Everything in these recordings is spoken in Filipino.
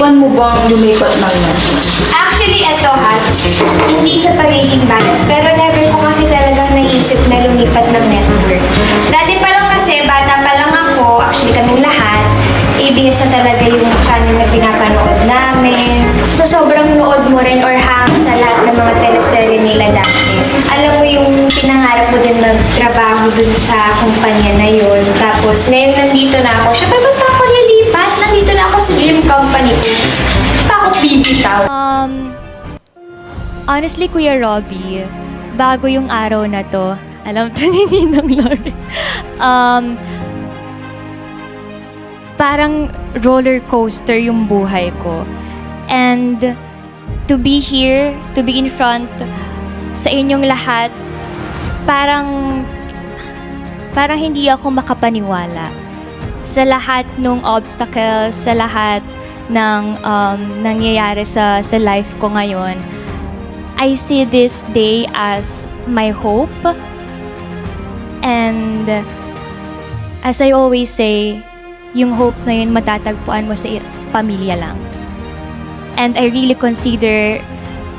Naisipan mo bang lumipat ng network? Actually, eto ha, hindi sa pagiging bias, pero never ko kasi talagang naisip na lumipat ng network. Dati pa lang kasi, bata pa lang ako, actually kaming lahat, ABS na talaga yung channel na pinapanood namin. So sobrang nood mo rin or hang sa lahat ng mga teleserye nila dati. Alam mo yung pinangarap mo din magtrabaho dun sa kumpanya na yun. Tapos ngayon nandito na ako. Siyempre, ba't pa ako lilipat? Nandito na ako sa dream company ko. Ba't pa ako bibitaw? Honestly, Kuya Robbie, bago yung araw na to, alam to ni Ninang Lori, parang roller coaster yung buhay ko. And to be here, to be in front sa inyong lahat, parang hindi ako makapaniwala sa lahat ng obstacles, sa lahat ng nangyayari sa life ko ngayon. I see this day as my hope. And as I always say, yung hope na yun matatagpuan mo sa pamilya lang. And I really consider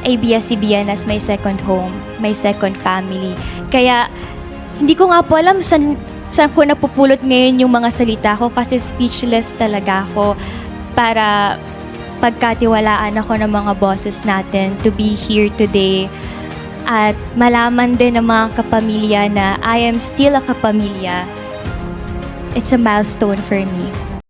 ABS-CBN as my second home, my second family. Kaya hindi ko nga po alam saan ko napupulot ngayon yung mga salita ko kasi speechless talaga ako para pagkatiwalaan ako ng mga bosses natin to be here today at malaman din ng mga kapamilya na I am still a kapamilya. It's a milestone for me.